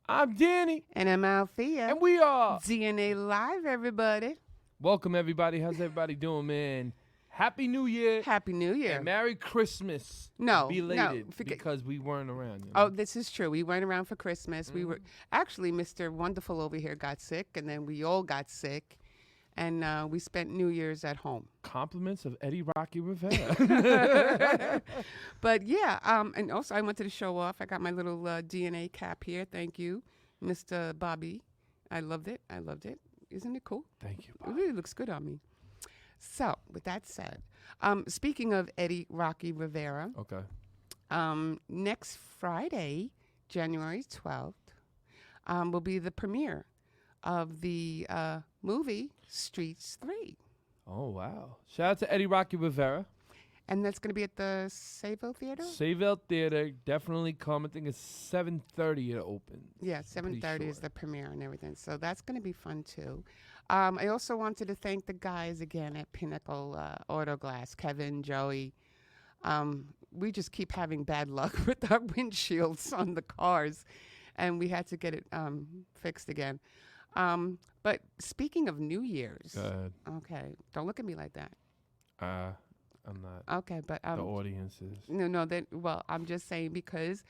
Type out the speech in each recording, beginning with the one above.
I'm Danny. And I'm Althea. And we are DAlive, everybody. Welcome, everybody. How's everybody doing, man? Happy New Year. Happy New Year. And Merry Christmas. No, belated, no, because we weren't around. You know? Oh, this is true. We weren't around for Christmas. We were actually, Mr. Wonderful over here got sick, and then we all got sick, and we spent New Year's at home. Compliments of Eddie Rocky Rivera. But yeah, and also I wanted to show off. I got my little DNA cap here. Thank you, Mr. Bobby. I loved it. I loved it. Isn't it cool? Thank you, Bobby. It really looks good on me. So, with that said, speaking of Eddie Rocky Rivera, Okay. Next Friday, January 12th, will be the premiere of the movie Streets 3. Oh, wow. Shout out to Eddie Rocky Rivera. And that's going to be at the Sayville Theater? Sayville Theater. Definitely come. I think it's 7:30 it opens. Yeah, 7:30 is the premiere and everything. So that's going to be fun, too. I also wanted to thank the guys again at Pinnacle Auto Glass, Kevin, Joey. We just keep having bad luck with our windshields on the cars, and we had to get it fixed again. But speaking of New Year's. Go ahead. Okay, don't look at me like that. I'm not. Okay, but The audience is. No. Well, I'm just saying because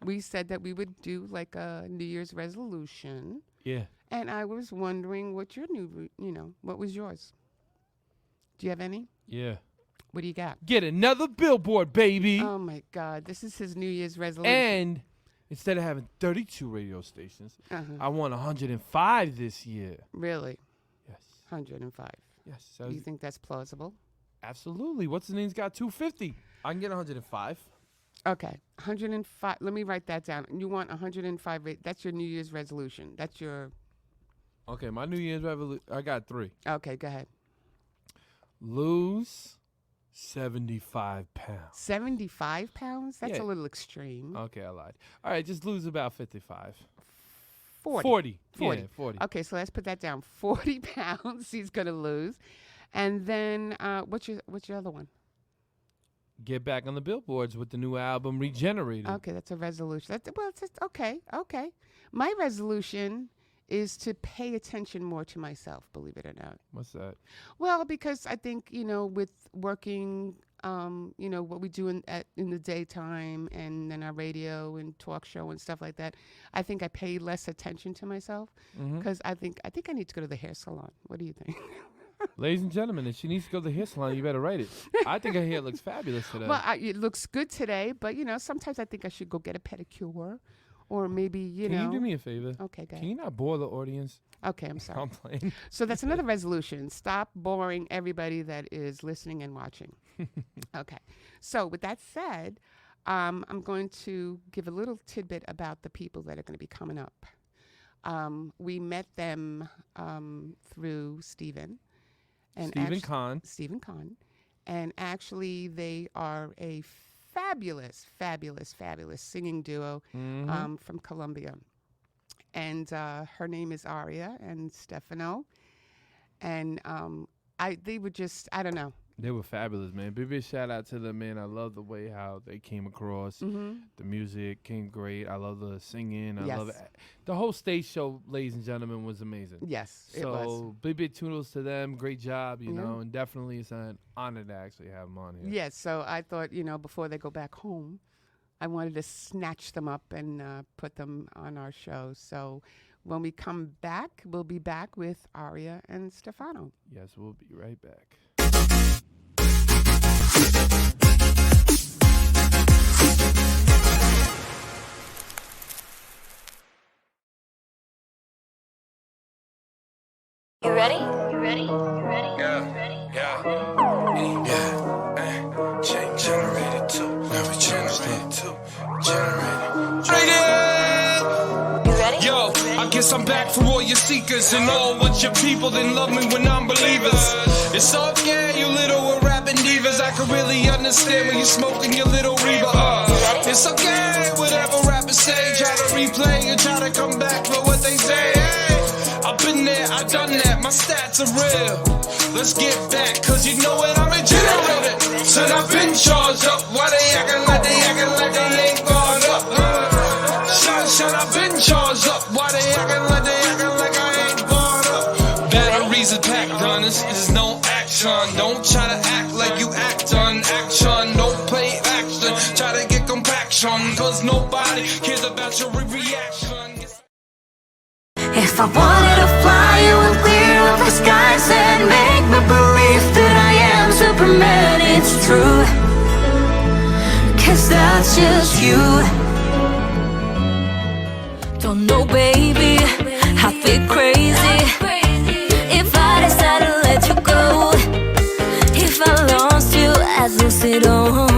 we said that we would do like a New Year's resolution. Yeah. And I was wondering what your what was yours? Do you have any? Yeah. What do you got? Get another billboard, baby. Oh my God, this is his New Year's resolution. And instead of having 32 radio stations, I want 105 this year. Really? Yes. 105. Yes. Do you think that's plausible? Absolutely. What's the name's got 250? I can get 105. Okay, 105. Let me write that down. You want 105. That's your New Year's resolution. That's your. Okay, my New Year's resolution. I got 3. Okay, go ahead. Lose 75 pounds. 75 pounds? That's Yeah. a little extreme. Okay, I lied. All right, just lose about 55. 40. Yeah, 40. Okay, so let's put that down. 40 pounds he's going to lose. And then what's your other one? Get back on the billboards with the new album Regenerated. Okay, that's a resolution. Okay. My resolution is to pay attention more to myself, believe it or not. What's that? Well, because I think, with working, what we do in the daytime and then our radio and talk show and stuff like that, I think I pay less attention to myself because I think I need to go to the hair salon. What do you think? Ladies and gentlemen, if she needs to go to the hair salon, you better write it. I think her hair looks fabulous today. Well, it looks good today, but, sometimes I think I should go get a pedicure or maybe, Can you do me a favor? Okay, go ahead. Can you not bore the audience? Okay, I'm sorry. I'm playing. So that's another resolution. Stop boring everybody that is listening and watching. Okay. So with that said, I'm going to give a little tidbit about the people that are going to be coming up. We met them through Stephen. Stephen Kahn. And actually, they are a fabulous singing duo from Colombia. And her name is Aria and Stefano. And they were just, I don't know. They were fabulous, man. Big shout out to them, man. I love the way how they came across. The music came great. I love the singing. I love it. The whole stage show, ladies and gentlemen, was amazing. Yes, it was. So big toodles to them. Great job, you know, and definitely it's an honor to actually have them on here. Yes, so I thought, before they go back home, I wanted to snatch them up and put them on our show. So when we come back, we'll be back with Aria and Stefano. Yes, we'll be right back. You ready? Yeah. Generated too. Never generated too. You ready? Yo, I guess I'm back for all your seekers and all what your people didn't love me when I'm believers. It's okay, you little rapping divas. I can really understand when you're smoking your little Reba. It's okay, whatever rappers say. Try to replay and try to come back for what they say. Hey, I'll been there, I done that, my stats are real. Let's get back, cause you know what, I'm a generator. Said I've been charged up, why they acting like they ain't guard up? Shot, I've been charged up, why they acting like I ain't guard up? Batteries are packed, done, this is no action. Don't try to act like you act on action. Don't play action, try to get compaction, cause nobody cares about your reaction. If I wanted to fly, you would clear up the skies and make me believe that I am Superman. It's true, cause that's just you. Don't know, baby, I feel crazy if I decide to let you go. If I lost you, I'd lose it all.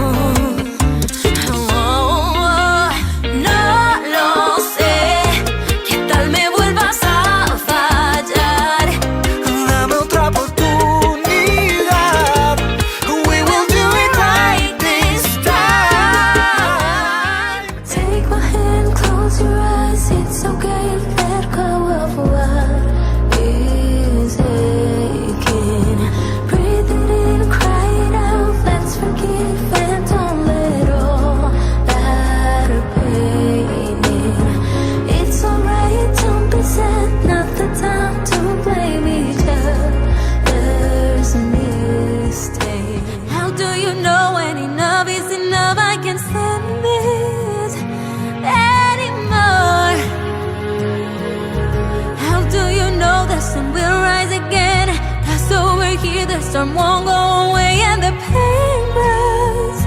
Storm won't go away and the pain grows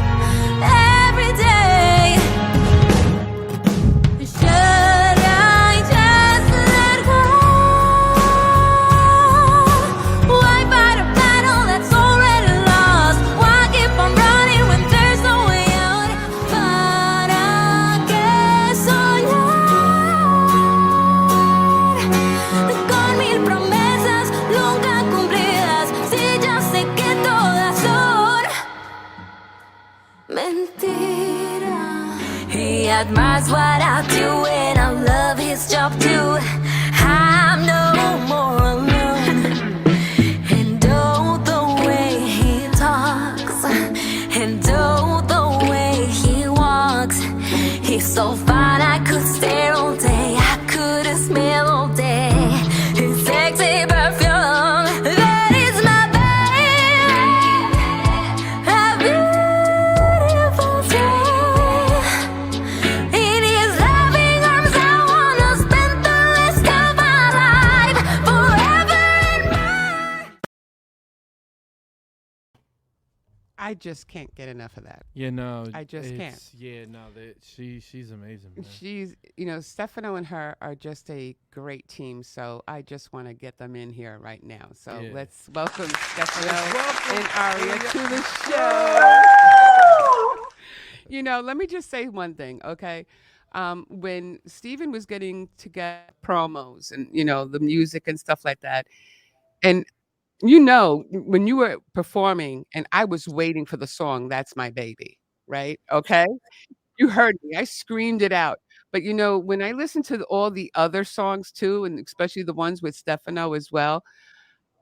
every day. Should I just let go? Why fight a battle that's already lost? Why keep on running when there's no way out? ¿Para qué soñar con mil promesas nunca cumplidas? Si ya sé que todas son mentira. He admires what I do and I love his job too. I'm no more alone. And oh, the way he talks, and oh, the way he walks, he's so fine I could stare all day, I could smell all day his sexy perfume. That is my baby, a beautiful day. In his loving arms I wanna spend the rest of my life, forever and more. I just can't get enough of that. Yeah, no, I just can't. Yeah, no, she's amazing, man. She's, Stefano and her are just a great team. So I just want to get them in here right now. So Yeah. let's welcome Stefano welcome and Aria to the show. Let me just say one thing, okay? When Steven was getting to get promos and, the music and stuff like that, and when you were performing and I was waiting for the song, That's My Baby, right? Okay. You heard me. I screamed it out. But when I listened to all the other songs too, and especially the ones with Stefano as well,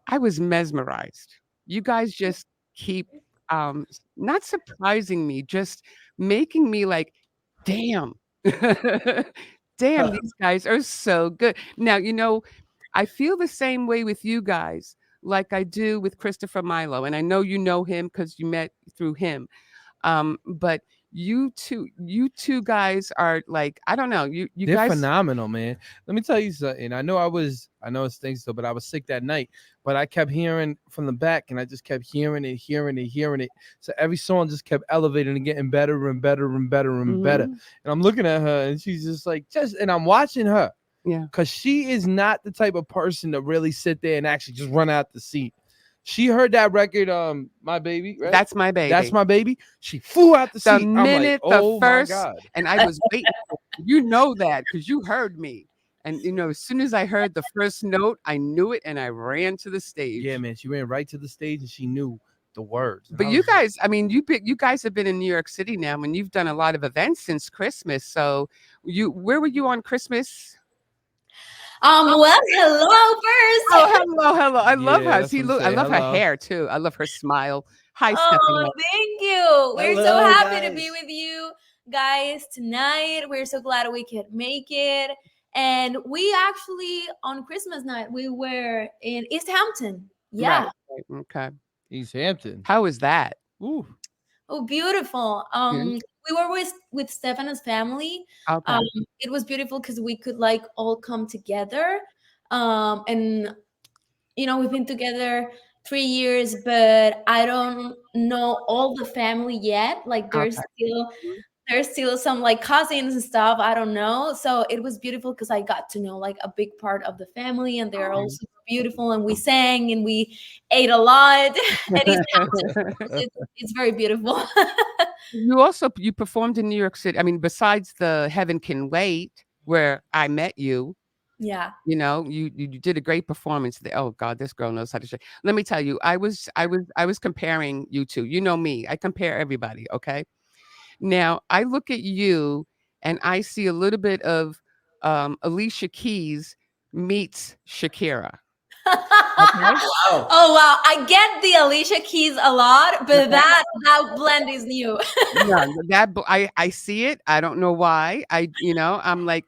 I was mesmerized. You guys just keep not surprising me, just making me like, damn. Damn, these guys are so good. Now, I feel the same way with you guys, like I do with Christopher Milo. And I know you know him because you met through him. But you two guys are like, I don't know, you They're guys phenomenal, man. Let me tell you something. I know it stinks though, but I was sick that night. But I kept hearing from the back, and I just kept hearing it. So every song just kept elevating and getting better and better and better and better. And I'm looking at her, and she's just like, and I'm watching her. Yeah. Because she is not the type of person to really sit there and actually just run out the seat. She heard that record, My Baby, right? That's My Baby. That's My Baby. She flew out the seat. The minute I'm like, oh the first, my God. and I was waiting. You know that because you heard me. And as soon as I heard the first note, I knew it, and I ran to the stage. Yeah, man, she ran right to the stage, and she knew the words. But you guys, I mean, you guys have been in New York City now, and you've done a lot of events since Christmas. So where were you on Christmas? Well, hello first. Oh, hello. I love Yeah, her. that's See, what I'm look, I saying. love her Hello. hair too. I love her smile. Hi, Oh, Stephanie. thank you. We're so Hello, happy to be guys. with you guys tonight. We're so glad we could make it. And we actually, on Christmas night, we were in East Hampton. Yeah. Right. Okay. East Hampton. How is that? Ooh. Oh, beautiful. Yeah. We were with Stefano's family. Okay. It was beautiful because we could like all come together. And we've been together 3 years, but I don't know all the family yet. Like Okay. there's still some like cousins and stuff. I don't know. So it was beautiful because I got to know like a big part of the family, and they're all super beautiful. And we sang and we ate a lot. And it's very beautiful. You performed in New York City. I mean, besides the Heaven Can Wait, where I met you, Yeah. you did a great performance there. Oh God, this girl knows how to sing. Let me tell you, I was comparing you two. You know me. I compare everybody, okay? Now, I look at you and I see a little bit of Alicia Keys meets Shakira. Okay? Wow. Oh wow, I get the Alicia Keys a lot, but that blend is new. Yeah, I see it. I don't know why. I'm like,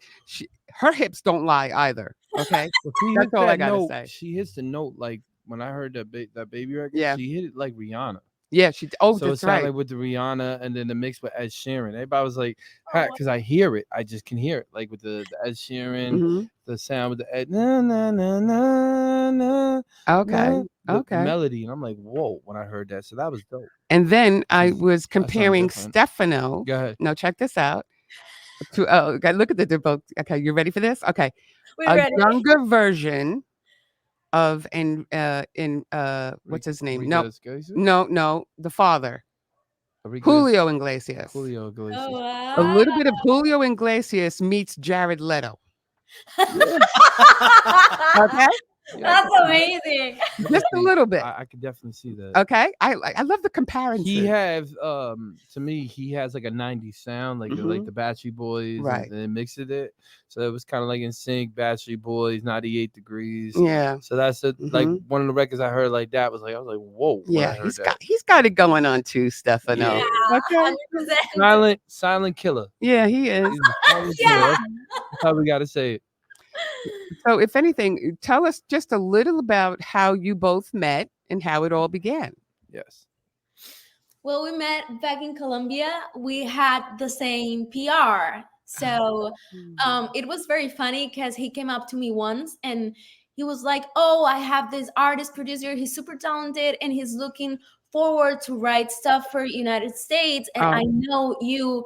her hips don't lie either. Okay, Well, she that's hit all I that gotta note. say. She hits the note like when I heard that baby record. Yeah. She hit it like Rihanna. Yeah, Oh, So it that's sounded right. like with the Rihanna and then the mix with Ed Sheeran. Everybody was like, Oh, because I hear it. I just can hear it. Like with the Ed Sheeran, Mhm. the sound with the Ed, na, na, na, na, na, Okay. the Okay. melody. And I'm like, whoa, when I heard that. So that was dope. And then I She's- was that sound comparing different. Stefano. Go ahead. No, check this out. Okay, look at the book. Okay, you ready for this? Okay, we're a ready. younger version of what's his name? Enrique Iglesias? No, the father, Enrique- Julio Iglesias. Julio Iglesias. Oh A wow. little bit of Julio Iglesias meets Jared Leto. Yeah. Okay, That's amazing. just a little bit. I could definitely see that. Okay, I love the comparison. He have to me he has like a 90s sound like Mhm. the Backstreet Boys Right. and then mixed it, so it was kind of like in sync. Backstreet Boys, 98 Degrees. Yeah, So that's like Mhm. one of the records I heard like that was like I was like whoa when I yeah. heard He's that. got it going on too, Stefano. Yeah. Okay. 100%. Silent killer. Yeah, he is. He's a silent Yeah. killer. That's how we gotta say it. So, if anything, tell us just a little about how you both met and how it all began. Yes. Well, we met back in Colombia. We had the same PR. So it was very funny because he came up to me once and he was like, oh, I have this artist producer. He's super talented and he's looking forward to write stuff for United States. And I know you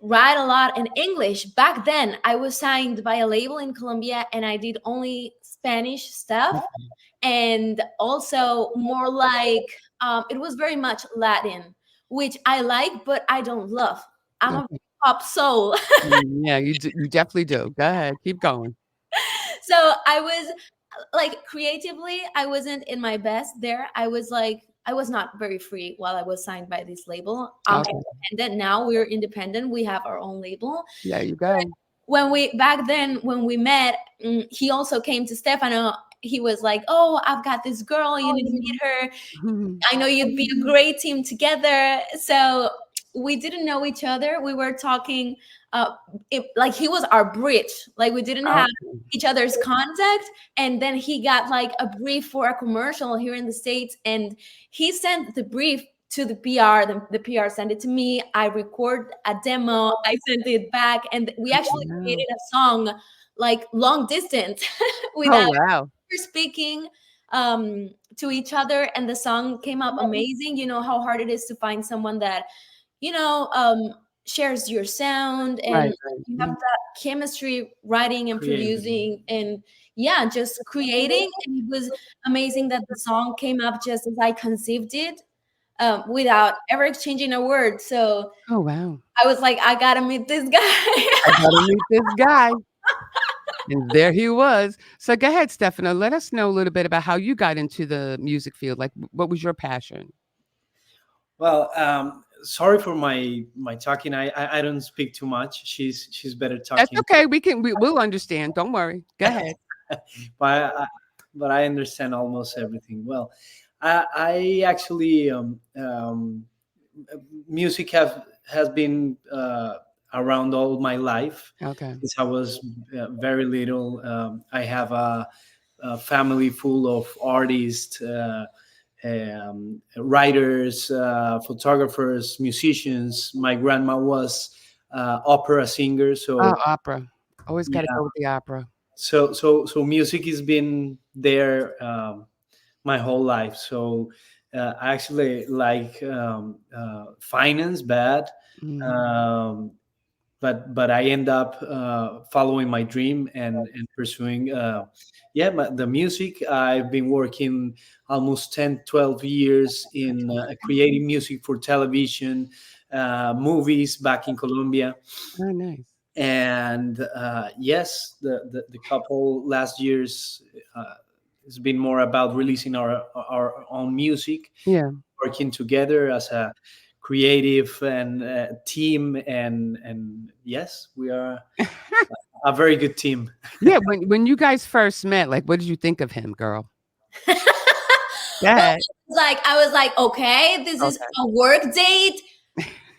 write a lot in English. Back then, I was signed by a label in Colombia and I did only Spanish stuff. And also more like it was very much Latin, which I like, but I don't love. I'm a pop soul. Yeah, you definitely do. Go ahead, keep going. So I was like creatively, I wasn't in my best there. I was not very free while I was signed by this label. I'm Okay. independent now. We're independent. We have our own label. There you go. When we met, he also came to Stefano. He was like, "Oh, I've got this girl. You need to meet her. I know you'd be a great team together." So we didn't know each other. We were talking like he was our bridge. Like we didn't have each other's contact. And then he got like a brief for a commercial here in the States, and he sent the brief to the PR. The PR sent it to me. I record a demo. I sent it back, and we actually created a song like long distance without speaking to each other, and the song came up amazing. You know how hard it is to find someone that shares your sound, and you have that chemistry writing and producing and just creating. And it was amazing that the song came up just as I conceived it, without ever exchanging a word. So oh wow, I was like, I gotta meet this guy. I gotta meet this guy. And there he was. So go ahead, Stefano. Let us know a little bit about how you got into the music field. Like, what was your passion? Well, sorry for my talking. I don't speak too much. She's better That's talking, okay. We'll understand. Don't worry. Go ahead. but I understand almost everything. Well, I actually music has been around all my life Okay. since I was very little. I have a family full of artists, writers, photographers, musicians. My grandma was opera singer, Oh, so opera. Always got to yeah. go with the opera. So music has been there my whole life. So I actually like finance bad, Mm. um, but I end up following my dream and pursuing the music. I've been working almost 10, 12 years in creating music for television, movies back in Colombia. Oh, nice. And yes, the couple last years has been more about releasing our own music, Yeah. working together as a creative and team, and yes, we are a very good team. Yeah. When you guys first met, like, what did you think of him, girl? Go Well, ahead. I was like, okay, this is Okay. a work date.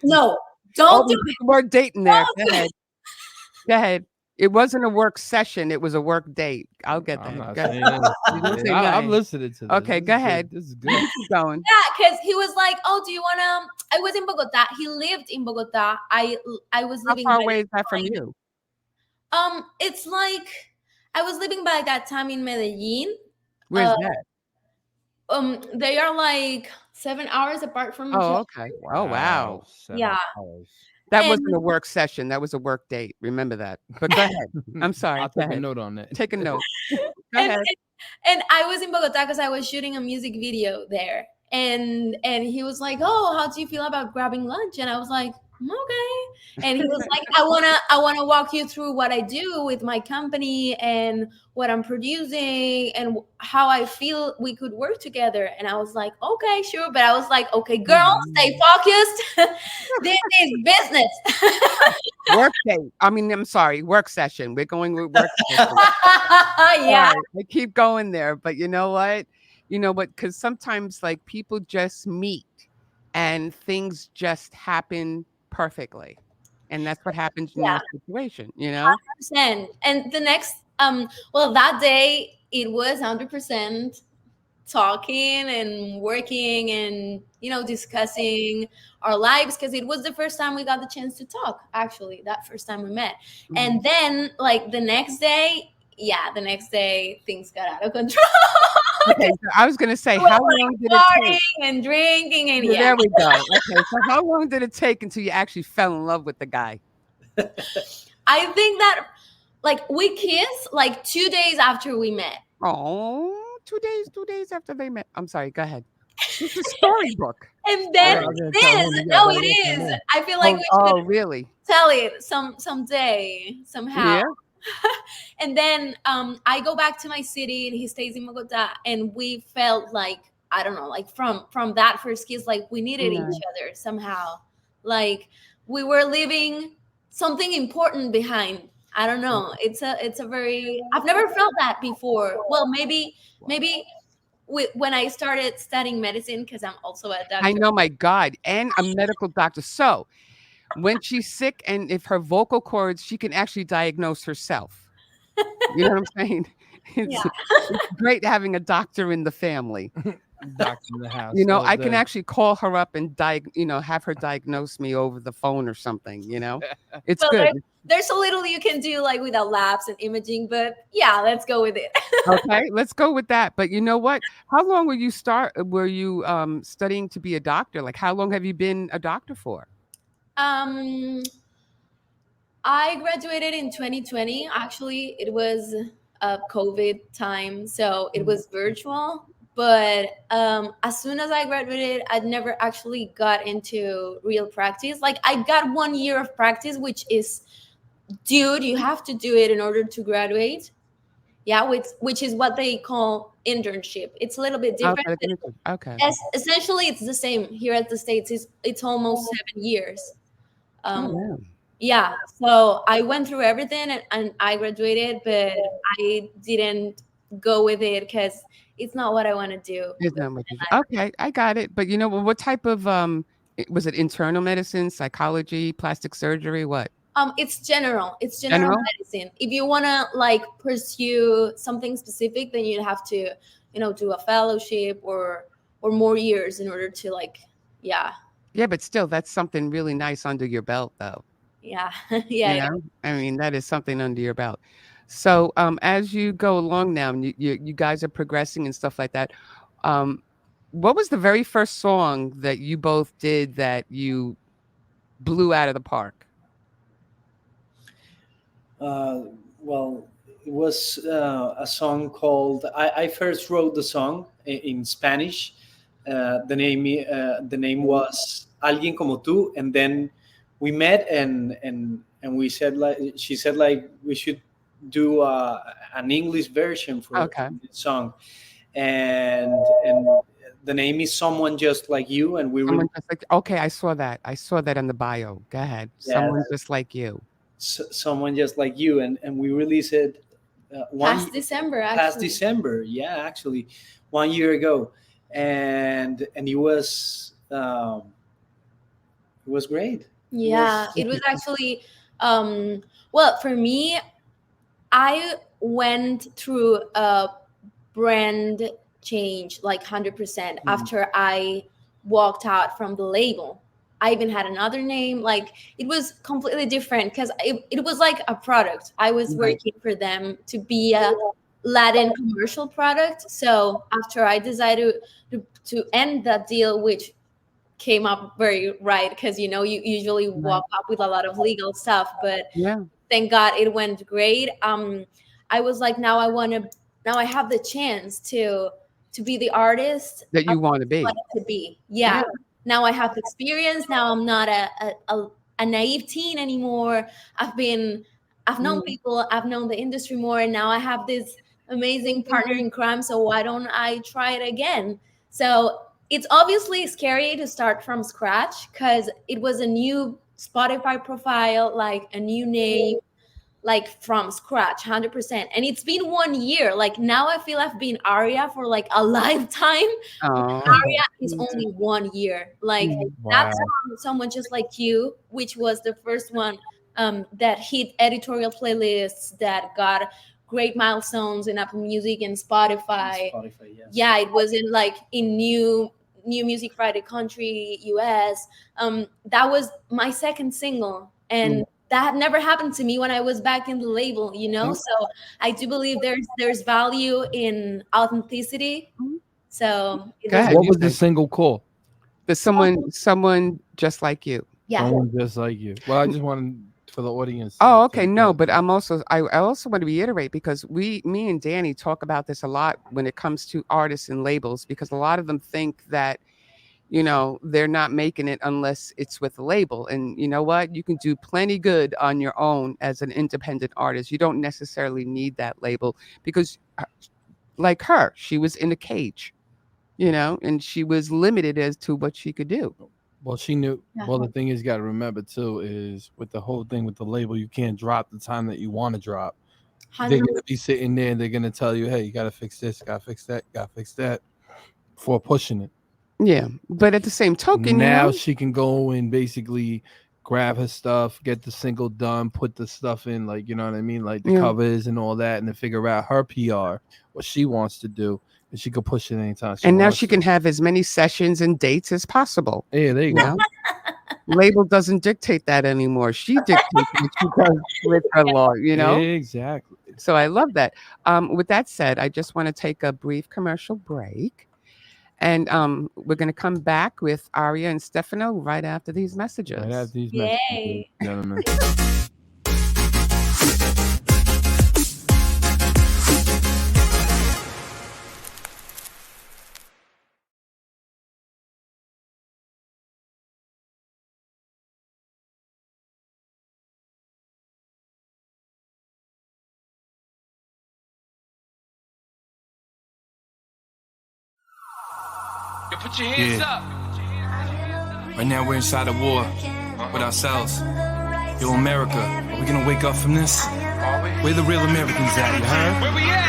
No, Oh, don't do there's it. a word date in there. Don't Go do ahead. Go ahead. It wasn't a work session. It was a work date. I'll get I'm that. not Go ahead. saying anything. You didn't say I'm nothing. listening to this. Okay, This go is good. ahead. This is good. Keep going. Yeah, because he was like, "Oh, do you wanna?" I was in Bogota. He lived in Bogota. I was How living far by away that is that from time. you? It's like I was living by that time in Medellin. Where's Uh, that? they are like 7 hours apart from each Oh, other. okay. Oh, wow. 7 Yeah, hours. That and wasn't a work session. That was a work date. Remember that. But go ahead. I'm sorry. I'll Go take a ahead. note on that. Take a note. Go and ahead. and I was in Bogota because I was shooting a music video there. And he was like, "Oh, how do you feel about grabbing lunch?" And I was like, "Okay." And he was like, "I wanna walk you through what I do with my company and what I'm producing and how I feel we could work together." And I was like, "Okay, sure." But I was like, "Okay, girl, stay focused. This is business." Work date. I mean, I'm sorry. Work session. We're going with work session. Yeah. Sorry, I keep going there, but you know what? You know what? Because sometimes, like, people just meet and things just happen perfectly. And that's what happens in Yeah. your situation, you know? 100%. And the next, well, that day it was 100% talking and working and discussing our lives, because it was the first time we got the chance to talk, actually, that first time we met. Mhm. And then, like, the next day, things got out of control. Okay, so I was gonna say, We were, how like, long did it partying take? and drinking and Yeah, there we go. Okay, so how long did it take until you actually fell in love with the guy? I think that, like, we kissed like 2 days after we met. Oh, 2 days after they met. I'm sorry, go ahead. It's a storybook. And then I was gonna tell him you no, gotta it let him is. know. I feel like we Oh, should really? tell it someday, somehow. Yeah. And then I go back to my city and he stays in Bogota, and we felt like, I don't know, like from that first kiss, like we needed Nice. each other somehow. Like we were leaving something important behind. I don't know. It's a very, I've never felt that before. Well, maybe when I started studying medicine, because I'm also a doctor. I know, my God, and a medical doctor. So when she's sick and if her vocal cords, she can actually diagnose herself. You know what I'm saying? It's, it's great having a doctor in the family. Doctor in the house. You know, all I can day. actually call her up and have her diagnose me over the phone or something, you know? It's Well, good. there's so little you can do, like, without labs and imaging, but yeah, let's go with it. Okay, let's go with that. But you know what? How long were you studying to be a doctor? Like, how long have you been a doctor for? I graduated in 2020. Actually, it was a COVID time, so it was virtual. But as soon as I graduated, I'd never actually got into real practice. Like, I got 1 year of practice, which is, dude, you have to do it in order to graduate. Yeah, which is what they call internship. It's a little bit different, Okay, but okay. essentially it's the same here at the States. It's almost 7 years. Oh Um, wow. yeah, so I went through everything, and I graduated, but I didn't go with it because it's not what I want to do. Is that what you okay, I got it. But you know, what type of was it internal medicine, psychology, plastic surgery, what? It's general General? medicine. If you want to like pursue something specific, then you have to, do a fellowship or more years in order to like, yeah, Yeah, but still that's something really nice under your belt though. yeah, You yeah, yeah. know? I mean, that is something under your belt. So, as you go along now and you guys are progressing and stuff like that, um, what was the very first song that you both did that you blew out of the park? Uh, well, it was a song called. I first wrote the song in Spanish. The name was Alguien como tú, and then we met and we said like she said like we should do an English version for Okay. this song, and the name is Someone Just Like You, and we really Someone just like okay, I saw that. I saw that on the bio. Go ahead. yeah Someone just like you. Someone Just Like You, and we released it one Past December, past actually. December. Yeah, actually, 1 year ago, and it was great. It Yeah, was it was actually, well, for me, I went through a brand change like 100% Mhm. after I walked out from the label. I even had another name. Like, it was completely different because it was like a product. I was Right. working for them to be a Latin commercial product. So after I decided to end that deal, which came up very right because you usually Right. walk up with a lot of legal stuff, but Yeah. thank God it went great. I was like, now I have the chance to be the artist That I you want to be. wanted to be. Yeah. Yeah. Now I have the experience. Now I'm not a naive teen anymore. I've known Mm. people, I've known the industry more, and now I have this amazing partner in crime. So why don't I try it again? So it's obviously scary to start from scratch because it was a new Spotify profile, like a new name, like from scratch, 100%. And it's been 1 year. Like now I feel I've been Aria for like a lifetime. Oh. Aria is only 1 year. Like Mhm. that Wow. song, Someone Just Like You, which was the first one that hit editorial playlists, that got great milestones in Apple Music and Spotify. Spotify, yes. Yeah, it was in like in New Music Friday country, US. That was my second single, and Mm. that had never happened to me when I was back in the label, Yeah. so I do believe there's value in authenticity. Mhm. So it Go was, ahead. What You was the say. single called? There's someone just like you. yeah. Someone Just Like You. Well, I just wanted for the audience Oh, to okay. No, get but I also want to reiterate because me and Danny talk about this a lot when it comes to artists and labels because a lot of them think that, they're not making it unless it's with a label. And you know what? You can do plenty good on your own as an independent artist. You don't necessarily need that label because like her, she was in a cage, and she was limited as to what she could do. Well, she knew. Yeah. Well, the thing is, you got to remember too is with the whole thing with the label, you can't drop the time that you want to drop. They're 100. gonna be sitting there and they're gonna tell you, "Hey, you got to fix this, got to fix that, got to fix that," for pushing it. Yeah. But at the same token, Now she can go and basically grab her stuff, get the single done, put the stuff in, like you know what I mean, like the yeah. covers and all that, and then figure out her PR, what she wants to do, and she could push it anytime she And now wants she can to. have as many sessions and dates as possible. Yeah, there you You go. know, label doesn't dictate that anymore. She dictates what she does with her law. Exactly. So I love that. With that said, I just want to take a brief commercial break, and we're going to come back with Aria and Stefano right after these Right after messages. these messages, ladies Yay. and gentlemen. Put your hands up. Right now we're inside a war with ourselves. Yo, America, are we gonna wake up from this? Where the real Americans at, you heard? Where we at?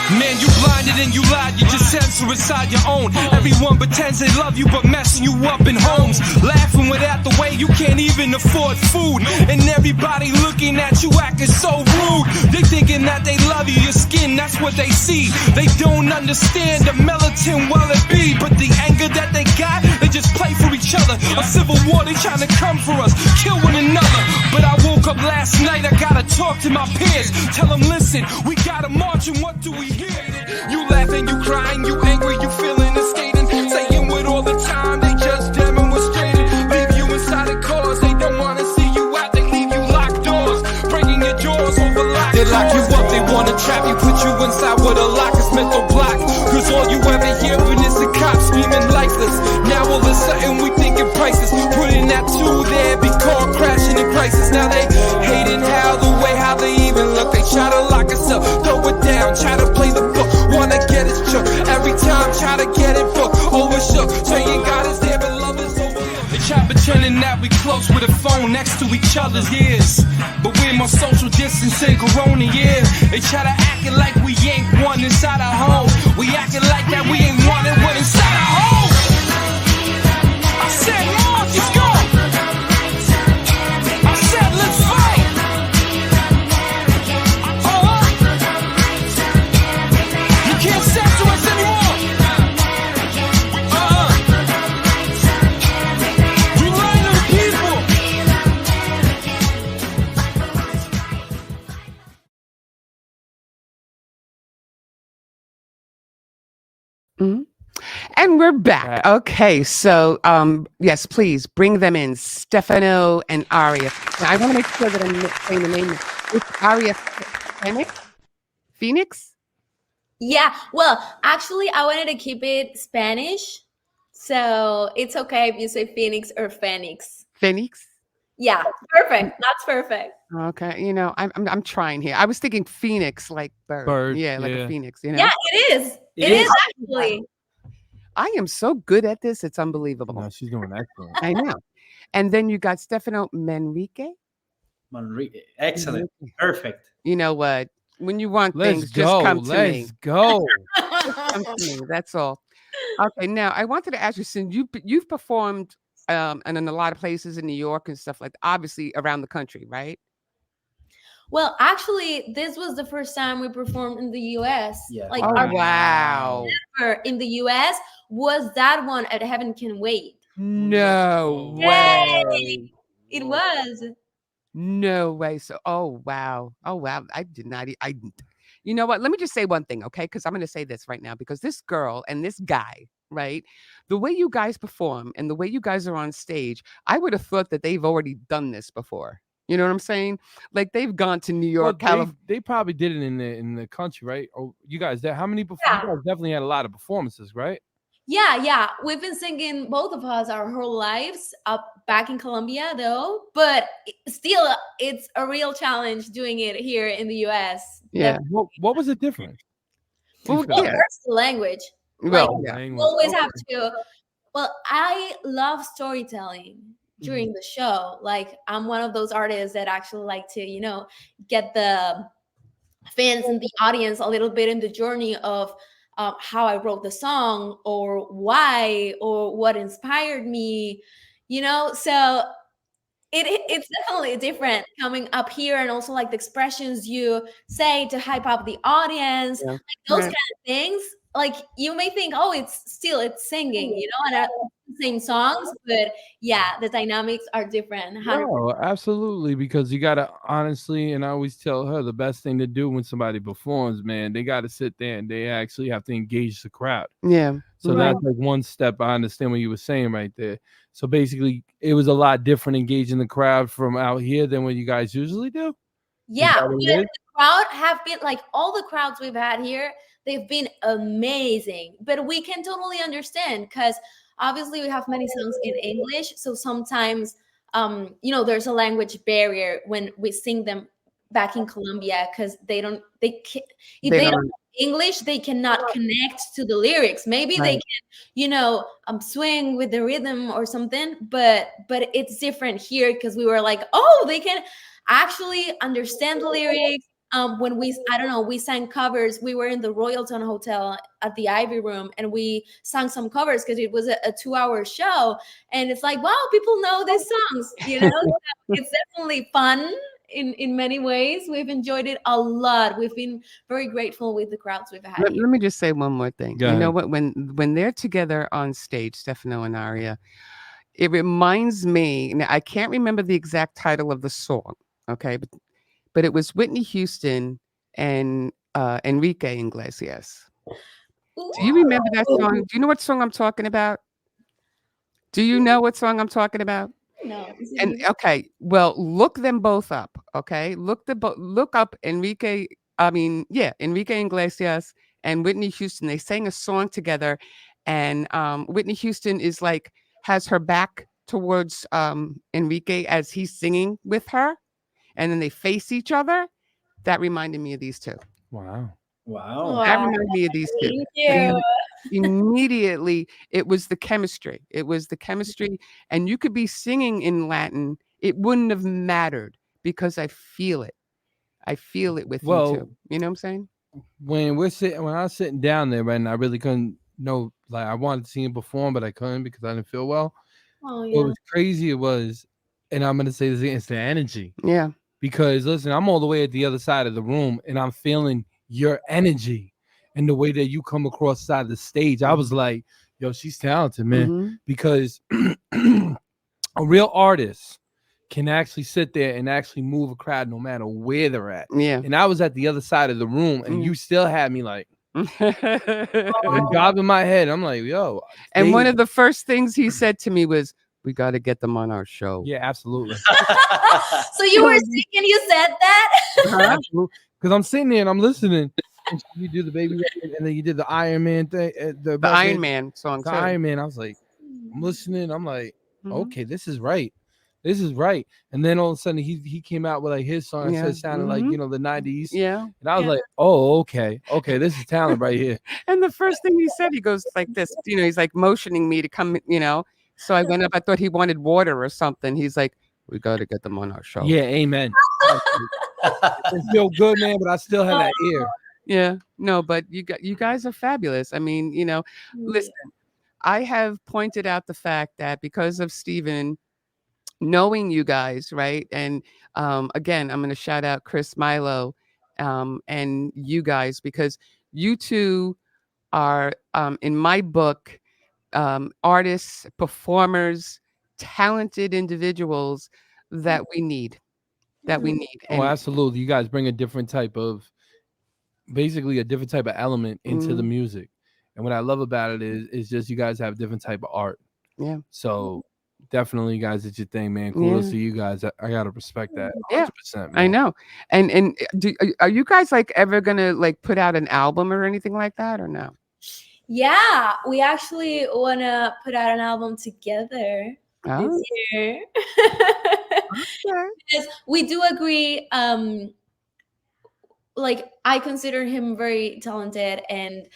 Man, you blinded and you lied, you just censor inside your own. Everyone pretends they love you, but messing you up in homes. Laughing without the way you can't even afford food. And everybody looking at you acting so rude. They thinking that they love you, your skin, that's what they see. They don't understand the militant well it be. But the anger that they got, they just play for each other. A civil war, they trying to come for us, kill one another. But I woke up last night, I gotta talk to my peers. Tell them, listen, we gotta march and what do we hear? You laughing, you crying, you angry, you feeling and skating. Saying with all the time, they just demonstrated. Leave you inside the cars, they don't wanna see you out. They leave you locked doors, breaking your jaws over locked. They lock you up, they wanna trap you, put you inside with a lock, it's mental block. Cause all you ever hearing is the cops screaming lifeless. Now all of a sudden we thinking prices. Putting that two there, be caught crashing in crisis. Now they hating how the way how they even look. They try to lock us up, throw it down, try to play the book. Wanna get us shook, every time try to get it booked. Overshook, saying God is there but love is over. They try pretending that we close with a phone next to each other's ears. But we're more social distancing, corona years. They try to acting like we ain't one inside our home. We acting like that we ain't one and one inside our home. I said, March, let's go. I said, let's fight. You can't censor us anymore. We lie to the people. And we're back. Okay, so yes, please bring them in, Stefano and Aria. Now, I want to make sure that I'm saying the name. It's Aria Phoenix. Yeah, well, actually, I wanted to keep it Spanish, so it's okay if you say Phoenix or Phoenix. Phoenix. Yeah, perfect. That's perfect. Okay, you know, I'm trying here. I was thinking Phoenix, like bird. Yeah, like a phoenix. You know. Yeah, it is. It is actually. I am so good at this; it's unbelievable. No, she's doing excellent. I know. And then you got Stefano Manrique. Excellent. Perfect. You know what? When you want Let's things, go. just come to me. Let's go. Come to me. That's all. Okay. Now I wanted to ask you, since you've performed and in a lot of places in New York and stuff like that, obviously around the country, right? Well, actually, this was the first time we performed in the U.S. Yeah. Like Oh our wow! ever in the U.S. was that one at Heaven Can Wait. No Yay! way! It was. No way! So, oh wow! I did not. You know what? Let me just say one thing, okay? Because I'm going to say this right now, because this girl and this guy, right? The way you guys perform and the way you guys are on stage, I would have thought that they've already done this before. You know what I'm saying? Like they've gone to New York, California. They probably did it in the country, right? Oh, you guys, how many you guys definitely had a lot of performances, right? Yeah. We've been singing, both of us, our whole lives up back in Colombia, though. But still, it's a real challenge doing it here in the U.S. Yeah. What was it different? Well, Well, yeah. first, the language. Well, Like, yeah. you always have to. Well, I love storytelling during the show. Like, I'm one of those artists that actually like to, get the fans and the audience a little bit in the journey of how I wrote the song or why or what inspired me, So it's definitely different coming up here, and also like the expressions you say to hype up the audience, like those kind of things. Like you may think, oh, it's singing, and the same songs, but yeah, the dynamics are different. No, absolutely, because you gotta honestly, and I always tell her the best thing to do when somebody performs, man, they gotta sit there and they actually have to engage the crowd. Yeah. So that's like one step. I understand what you were saying right there. So basically, it was a lot different engaging the crowd from out here than what you guys usually do. Yeah, the crowd have been like all the crowds we've had here. They've been amazing, but we can totally understand because obviously we have many songs in English. So sometimes, there's a language barrier when we sing them back in Colombia because if They they don't don't. know English, they cannot connect to the lyrics. Maybe they Right. can, swing with the rhythm or something, but it's different here because we were like, oh, they can actually understand the lyrics. When I don't know, we sang covers. We were in the Royalton Hotel at the Ivy Room, and we sang some covers because it was a 2-hour show. And it's like, wow, people know these songs. So it's definitely fun in many ways. We've enjoyed it a lot. We've been very grateful with the crowds we've had here. Let me just say one more thing. Go You know ahead. what? When they're together on stage, Stefano and Aria, it reminds me. Now, I can't remember the exact title of the song. Okay, but it was Whitney Houston and Enrique Iglesias. Do you remember that Ooh. song? Do you know what song I'm talking about? Do you know what song I'm talking about? No, is it And you? okay, well, look them both up. Okay, look up Enrique. I mean, yeah, Enrique Iglesias and Whitney Houston. They sang a song together, and Whitney Houston is like has her back towards Enrique as he's singing with her, and then they face each other. That reminded me of these two. Wow. Wow. That Wow, reminded me of these two. thank And you. immediately, it was the chemistry. It was the chemistry, and you could be singing in Latin. It wouldn't have mattered because I feel it. I feel it with you Well, too. You know what I'm saying? when I was sitting down there, right, and I really couldn't know, like I wanted to see him perform, but I couldn't because I didn't feel well. Oh What yeah. was crazy was, and I'm gonna say this again, it's the energy. Yeah. Because listen, I'm all the way at the other side of the room, and I'm feeling your energy and the way that you come across the side of the stage. I was like, yo, she's talented, man. Mm-hmm. Because a real artist can actually sit there and actually move a crowd no matter where they're at. Yeah. And I was at the other side of the room, and you still had me like And bobbing my head. I'm like, yo, one of the first things he said to me was, "We got to get them on our show." yeah, absolutely. So you were sick and you said that? Absolutely. Because I'm sitting there and I'm listening. And you do the baby record, and then you did the Iron Man thing, The Iron Man song the too. Iron Man. I was like, I'm listening. I'm like, Mhm. okay, this is right. This is right. And then all of a sudden he came out with like his song. Yeah. It sounded like, Mhm. the 90s. Yeah. And I was Yeah. like, oh, okay. Okay, this is talent right here. And the first thing he said, he goes like this, he's like motioning me to come, So I went up. I thought he wanted water or something. He's like, "We got to get them on our show." Yeah, amen. It feel good, man, but I still have that ear. Yeah. No, but you guys are fabulous. I mean, listen, I have pointed out the fact that because of Steven knowing you guys, right? And again, I'm going to shout out Chris Milo and you guys because you two are, in my book, artists, performers, talented individuals that we need. That we need. Oh, absolutely. You guys bring a different type of element into the music. And what I love about it is just you guys have different type of art. Yeah. So definitely, you guys did your thing, man. Kudos to you guys. I gotta respect that 100%, man. I know. And are you guys like ever gonna like put out an album or anything like that or no? Yeah, we actually want to put out an album together this year. Because we do agree, like I consider him very talented, and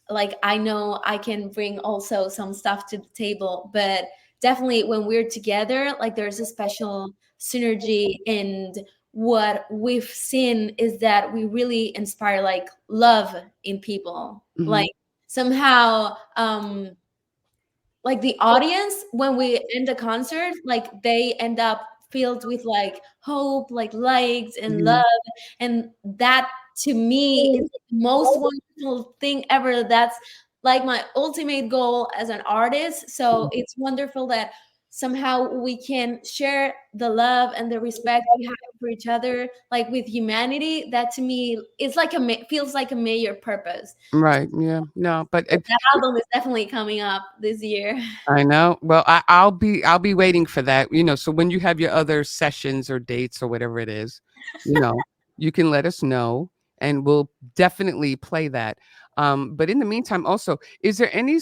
like I know I can bring also some stuff to the table, but definitely when we're together, like there's a special synergy. And what we've seen is that we really inspire like love in people. Mhm. Like somehow like the audience, when we end the concert, like they end up filled with like hope, like light and love. And that to me is the most wonderful thing ever. That's like my ultimate goal as an artist. So it's wonderful that somehow we can share the love and the respect we have for each other, like with humanity. That to me is like feels like a major purpose. Right. Yeah. No, but That album is definitely coming up this year. I know. Well, I'll be waiting for that. So when you have your other sessions or dates or whatever it is, you can let us know, and we'll definitely play that. But in the meantime, also, is there any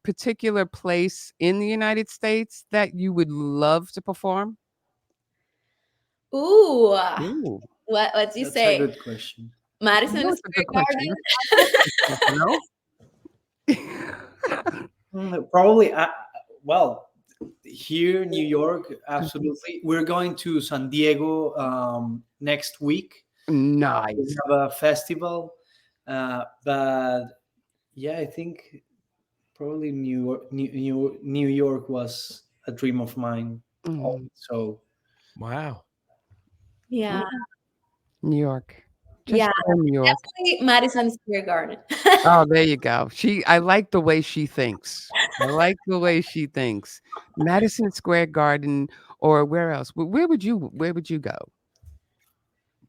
particular place in the United States that you would love to perform? Ooh. Ooh. What you That's a say? good question. Madison You know, it's a Square good question. Garden. Probably, well, here in New York, absolutely. We're going to San Diego next week. We Nice. have a festival, but yeah, I think probably New York was a dream of mine. Mhm. So Wow. Yeah, New York. Just yeah, go to New York. definitely Madison Square Garden. Oh, there you go. I like the way she thinks. I like the way she thinks. Madison Square Garden, or where else? Where would you go?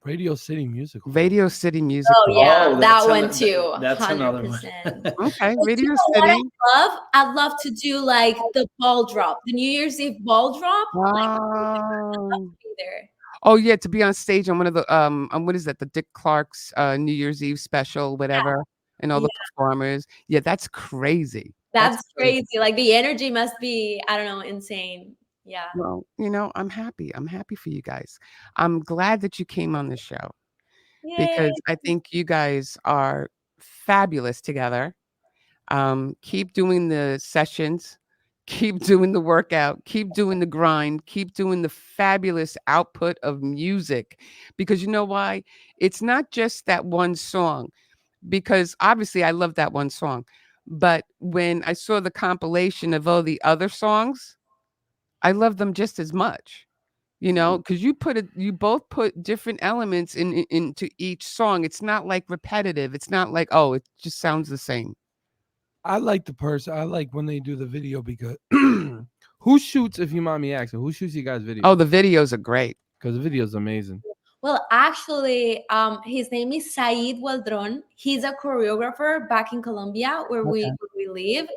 Radio City Music Hall. Radio City Music Oh Hall. yeah, oh, that one too. that's another one. 100%. Okay, But you Radio know what City. I'd love to do like the ball drop, the New Year's Eve ball drop. Like, Oh. be there. Oh yeah, to be on stage on one of the on what is that? The Dick Clark's New Year's Eve special, whatever, and all Yeah. the performers. Yeah, that's crazy. That's crazy. Like the energy must be, I don't know, insane. Yeah. Well, I'm happy. I'm happy for you guys. I'm glad that you came on the show Yay. because I think you guys are fabulous together. Keep doing the sessions, keep doing the workout, keep doing the grind, keep doing the fabulous output of music. Because you know why? It's not just that one song, because obviously I love that one song. But when I saw the compilation of all the other songs, I love them just as much. Because you both put different elements into each song. It's not like repetitive. It's not like, oh, it just sounds the same. I like the person. I like when they do the video because who shoots, if you mind me asking, who shoots you guys' video? Oh, the videos are great. Because the video's amazing. Well, actually, his name is Said Waldron. He's a choreographer back in Colombia where we live,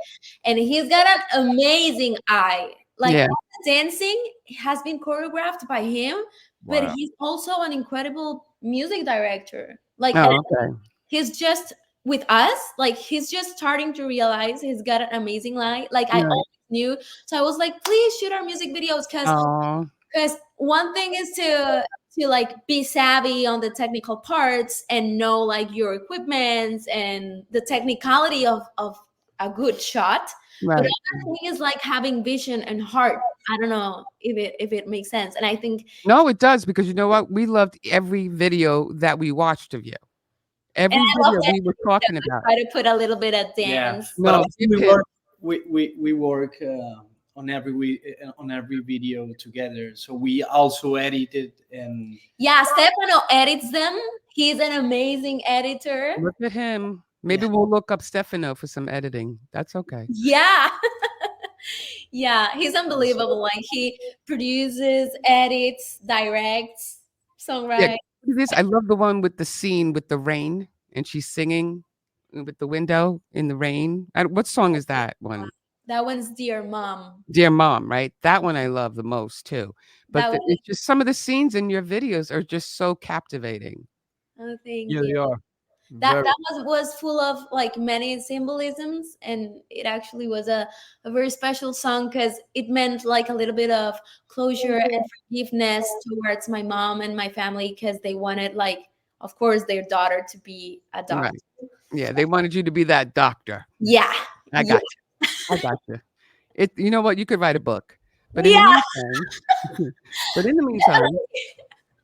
and he's got an amazing eye. Like Yeah. all the dancing has been choreographed by him, but Wow. he's also an incredible music director. Like Oh, and okay. he's just with us. Like he's just starting to realize he's got an amazing eye. Like I Right. always knew, so I was like, please shoot our music videos Oh, because one thing is to like be savvy on the technical parts and know like your equipment and the technicality of a good shot. But right. the other thing is like having vision and heart. I don't know if it makes sense. And I think No, it does, because you know what? We loved every video that we watched of you. Every I love video we were talking about. try to put a little bit of Yeah, dance. but No, also you we can. work. We work on every video together. So we also edited and Yeah, Stefano edits them. He's an amazing editor. Look at him. Maybe we'll look up Stefano for some editing. That's okay. Yeah. Yeah, he's unbelievable. Like he produces, edits, directs, songwrites. Look at this. I love the one with the scene with the rain and she's singing with the window in the rain. What song is that one? That one's Dear Mom. Dear Mom, right? That one I love the most too. But That one- it's just some of the scenes in your videos are just so captivating. Oh, thank Yeah, you. they are. That Very- was full of like many symbolisms, and it actually was a very special song because it meant like a little bit of closure and forgiveness towards my mom and my family because they wanted, like, of course, their daughter to be a doctor. Right. Yeah, they wanted you to be that doctor. Yeah. I got you. I got you. You know what? You could write a book. But in Yeah. the meantime,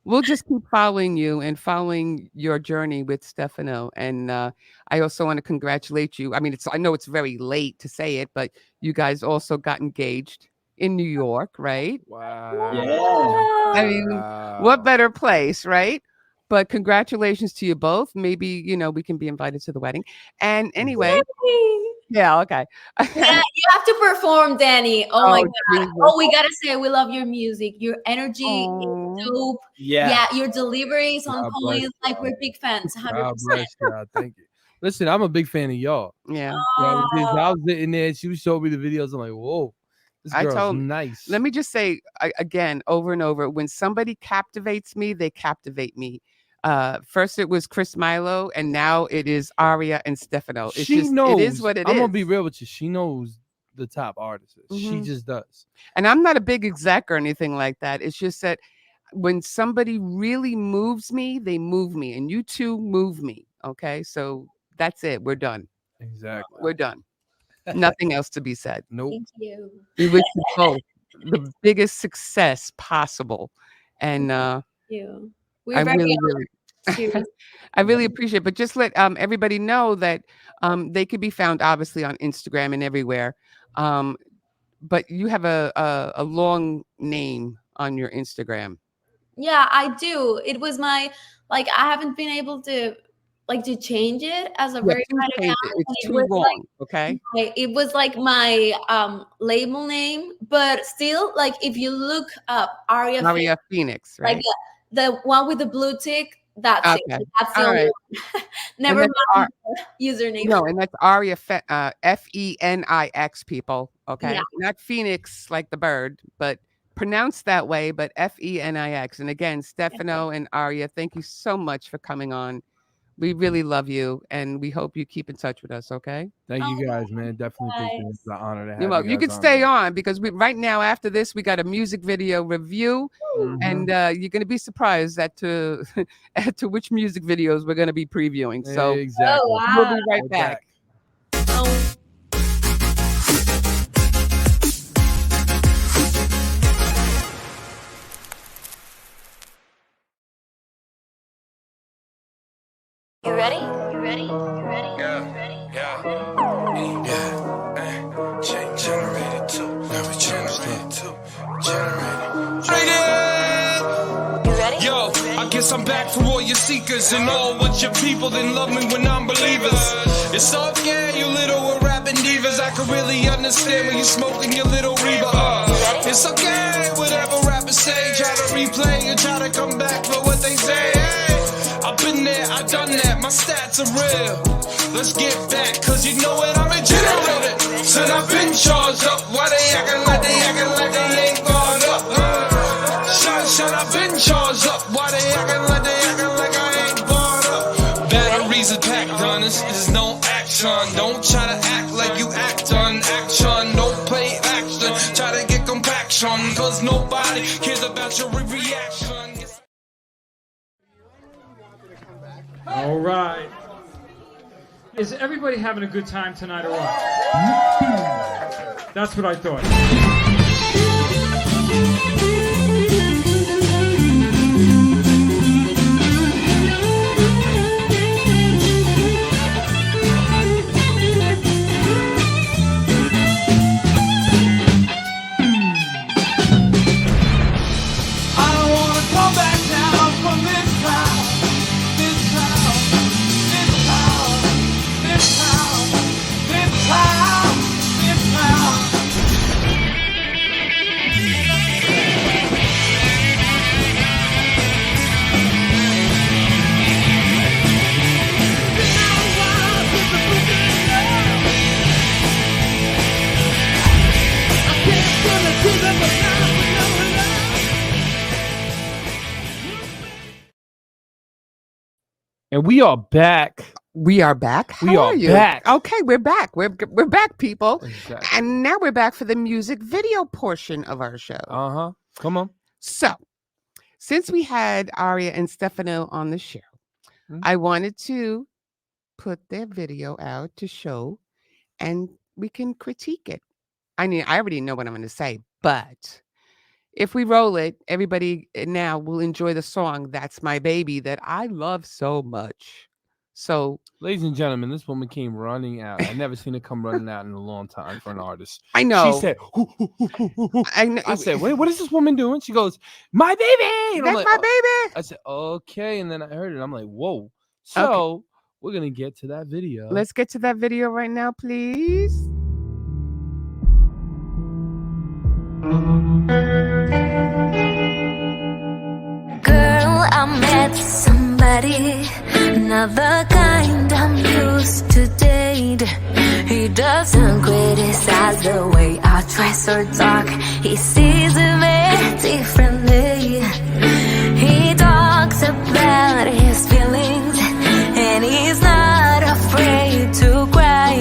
we'll just keep following you and following your journey with Stefano. And I also want to congratulate you. I mean, I know it's very late to say it, but you guys also got engaged in New York, right? Wow. yeah. I mean, what better place, right? But congratulations to you both. Maybe, we can be invited to the wedding. And anyway, yeah, okay. Yeah, you have to perform, Danny. Oh my God. Jesus. Oh, we gotta say we love your music. Your energy Aw. is dope. Yeah. Yeah, your delivery is on God bless point. Like we're big fans. 100%. God bless y'all. Thank you. Listen, I'm a big fan of y'all. Yeah. I was in there. She showed me the videos. I'm like, whoa, this I girl's told- nice. Let me just say again, over and over, when somebody captivates me, they captivate me. First it was Chris Milo, and now it is Aria and Stefano. It's She knows. It is what it I'm is. gonna be real with you. She knows the top artists. She Mhm. just does. And I'm not a big exec or anything like that. It's just that when somebody really moves me, they move me, and you two move me. Okay, so that's it. We're done. Exactly. We're done. Nothing else to be said. Nope. Thank you. We wish you both the biggest success possible, and You. I We're very really, honored. Seriously. I really appreciate it. But just let everybody know that they could be found obviously on Instagram and everywhere. But you have a long name on your Instagram. Yeah, I do. It was my I haven't been able to change it as a Yeah, very please private change account. it. It's It too was long. Okay. it was like my label name, but still, if you look up Aria, Maria Phoenix, right? the one with the blue tick, that's it. Okay. That's the All only right. one. Never that's mind the username. No, and that's Aria Fenix, people. Okay, Yeah. not Phoenix like the bird, but pronounced that way. But Fenix. And again, Stefano and Aria, thank you so much for coming on. We really love you, and we hope you keep in touch with us. Okay. Thank you Oh, guys, man. Definitely appreciate it. guys. It's an honor to have You you can guys stay man. on because right now after this we got a music video review, and you're going to be surprised at to which music videos we're going to be previewing. So Exactly. Oh, wow. we'll be right We're back. Oh, You ready? You ready? You ready? Generated too. Now we generated too. You ready? Yo, I guess I'm back for all your seekers and all what your people that love me when I'm believers. It's okay, you little rapping divas. I can really understand when you smoking your little Reba. It's okay, whatever rappers say. Try to replay and try to come back for what they say. Hey, I've been there, I've done that. My stats are real. Let's get back, cause you know it, I'm a generator. Said I've been charged up. Why they acting like they ain't gone up? Shut up, been charged up. Why they acting like I ain't gone up? Batteries are packed, honest. There's no action. Don't try to act like you act on action. Don't play action. Try to get compaction. Cause nobody cares about your reaction. All right. Is everybody having a good time tonight or what? That's what I thought. And we are back. We are back. We How are you? back. Okay, we're back. We're back, people. Exactly. And now we're back for the music video portion of our show. Come on. So, since we had Aria and Stefano on the show, I wanted to put their video out to show, and we can critique it. I mean, I already know what I'm going to say, but if we roll it, everybody now will enjoy the song "That's My Baby" that I love so much. So, ladies and gentlemen, this woman came running out. I've never seen her come running out in a long time for an artist. I know. She said, hoo, hoo, hoo, hoo, hoo, hoo. I know. I said, wait, what is this woman doing? She goes, my baby. And I'm That's like, my baby. I said, okay. And then I heard it. I'm like, whoa. So we're going to get to that video. Let's get to that video right now, please. Girl, I met somebody, another kind I'm used to date. He doesn't criticize the way I dress or talk. He sees it very differently. He talks about his feelings, and he's not afraid to cry.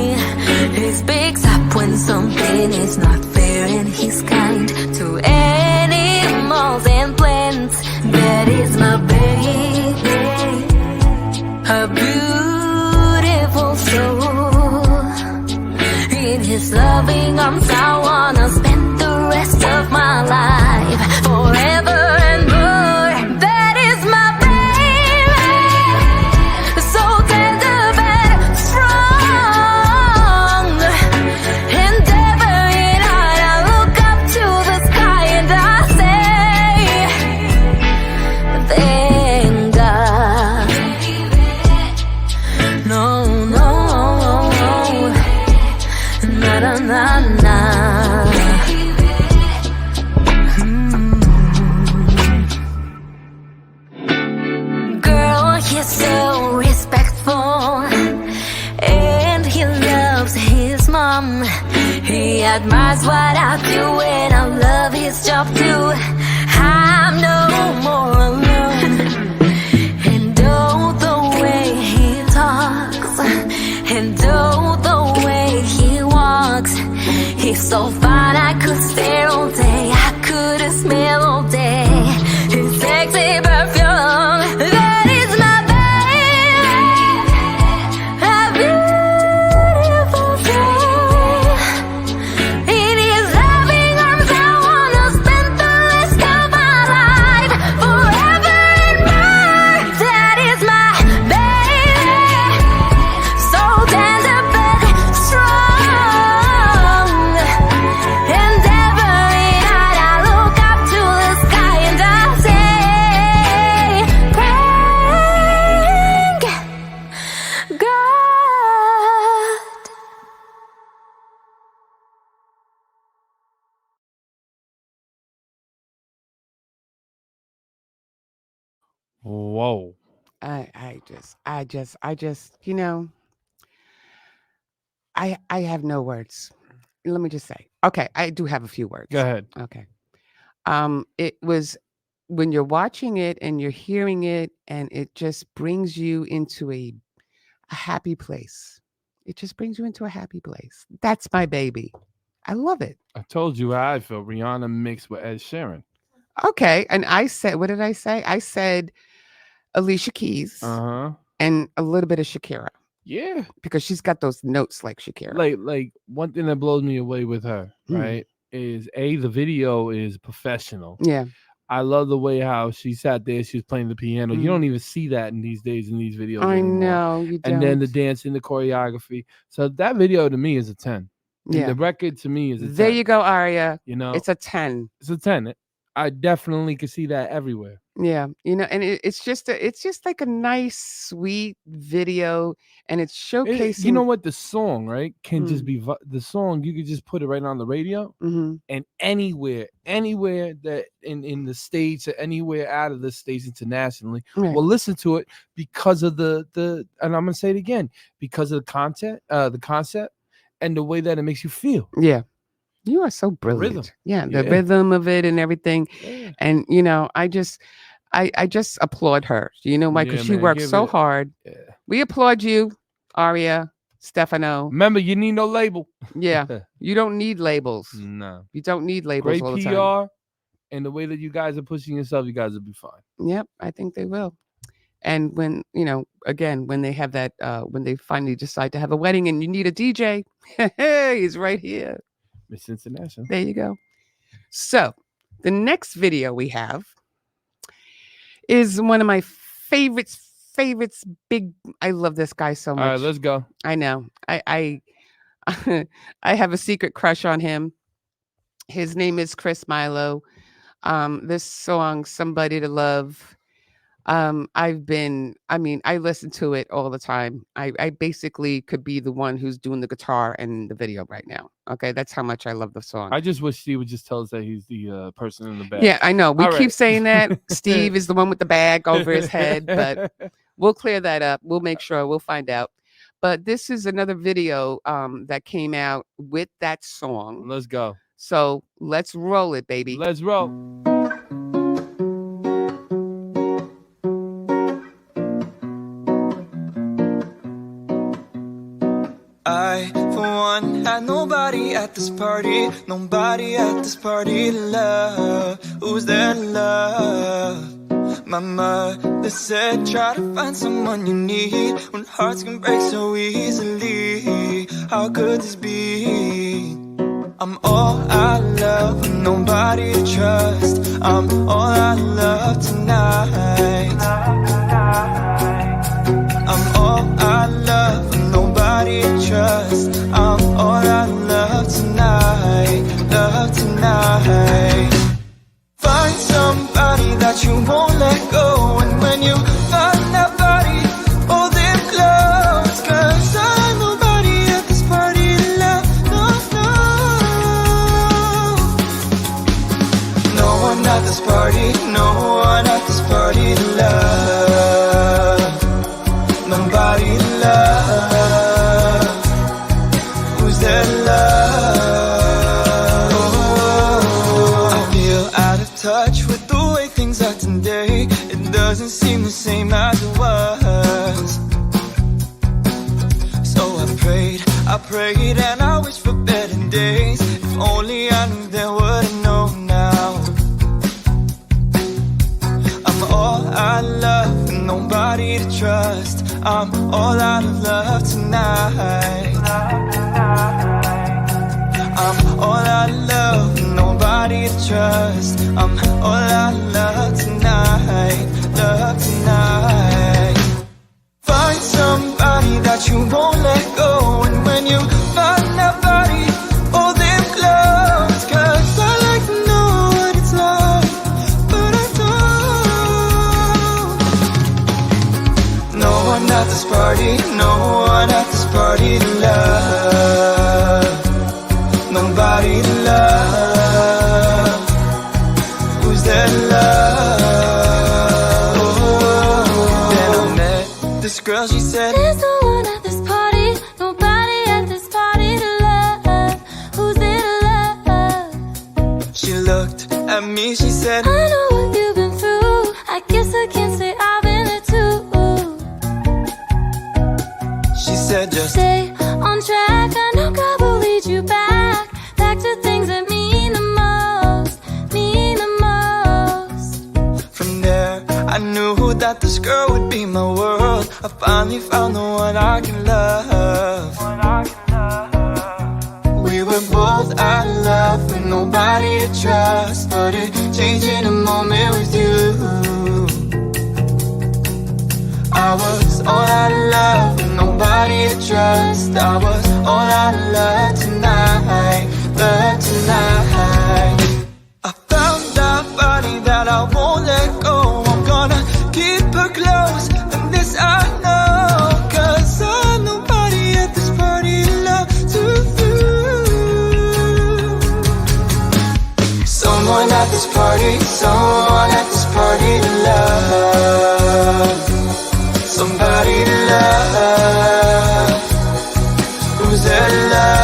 He speaks up when something is not fair, and he's kind to animals and plants. arms, I wanna spend the rest of my life forever and more. That is my baby, so tender and strong. And every night I look up to the sky and I say, thank God. No, no, na na na na. Girl, he's so respectful, and he loves his mom. He admires what I do, and I love his job too. I'm no more alone, and oh, the way he talks, and oh, the way he walks. He's so fine, I could stare all day, I could smell all day his sexy perfume. That is my baby, a beautiful soul. In his loving arms, I wanna spend the rest of my life forever and more. That is my baby, so tender but strong. And every night I look up to the sky and I say, thank God. Whoa. I just, you know, I have no words. Let me just say. Okay, I do have a few words. Go ahead. Okay. It was when you're watching it and you're hearing it, and it just brings you into a happy place. It just brings you into a happy place. That's my baby. I love it. I told you how I feel. Rihanna mixed with Ed Sheeran. Okay, and I said, what did I say? I said Alicia Keys Uh-huh. and a little bit of Shakira, Yeah. because she's got those notes like Shakira. Like one thing that blows me away with her, right, is the video is professional. Yeah. I love the way how she sat there, she was playing the piano. You don't even see that in these days in these videos I anymore. know you don't. And then the dancing, the choreography. So that video to me is a 10. And Yeah. the record to me is a 10. There you go, Aria. You know, It's a 10. It's a 10. I definitely could see that everywhere. Yeah, you know, and it's just like a nice, sweet video, and it's showcasing. You know what? The song, right, can just be the song. You could just put it right on the radio, and anywhere that in the States or anywhere out of the States internationally will listen to it because of the and I'm gonna say it again, because of the concept, and the way that it makes you feel. Yeah. You are so brilliant. Rhythm. Yeah, the rhythm of it and everything. Yeah. And you know, I just applaud her. You know, Mike, because she works so hard. Yeah. We applaud you, Aria, Stefano. Remember, you need no label. Yeah, you don't need labels. No, you don't need labels. Great all the PR, time. And the way that you guys are pushing yourself, you guys will be fine. Yep, I think they will. And when, you know, again, when they have that, when they finally decide to have a wedding and you need a DJ, he's right here. Miss International. There you go. So the next video we have is one of my favorites. Big. I love this guy so much. All right, let's go. I know. I have a secret crush on him. His name is Chris Milo. This song, Somebody to Love. I listen to it all the time. I basically could be the one who's doing the guitar in the video right now. Okay, that's how much I love the song. I just wish Steve would just tell us that he's the person in the bag. Yeah, I know. We All keep right. saying that. Steve is the one with the bag over his head, but we'll clear that up. We'll make sure. We'll find out. But this is another video that came out with that song. Let's go. So let's roll it, baby. Let's roll. I, for one, had nobody at this party. Nobody at this party to love. Who's there to love? My mother said, try to find someone you need when hearts can break so easily. How could this be? I'm all out of love with nobody to trust. I'm all out of love tonight. I'm all out of love with nobody to trust. I'm all out of love tonight. Love tonight. Find somebody that you won't let go. And when you find that body, hold them close. Cause I'm nobody at this party to love. No, no. No one at this party. No one at this party to love. Nobody to love. Who's there to love? I feel out of touch with the way things are today. It doesn't seem the same as it was. So I prayed and I wished for better days. If only I knew then what I know now. I'm all out of love and nobody to trust. I'm all out of love tonight. I'm all out of love and nobody to trust. I'm all out of love tonight. Love tonight. Find somebody that you won't let go. And when you find that body, hold them close. Cause I like to know what it's like, but I don't. No one at this party, no one at this party to love. Nobody to love. Who's there to love? Then I met this girl, she said, There's no one at this party, nobody at this party to love. Who's there to love? she looked at me, she said, I know what you've been through. I guess I can't say I've been there too. she said, just Stay on track, I know God will lead you back to things that mean the most, mean the most. from there, I knew that this girl would be my world. I finally found the one I can love. We were both out of love with nobody to trust, but it changed in a moment with you. I was all out of love with nobody to trust. I was all out of love tonight. Love tonight. I found that body that I won't let go. I'm gonna keep her close, and this I know. Cause I'm nobody at this party to love to you. Someone at this party, someone at this party to love. Somebody to love. Who's there to love?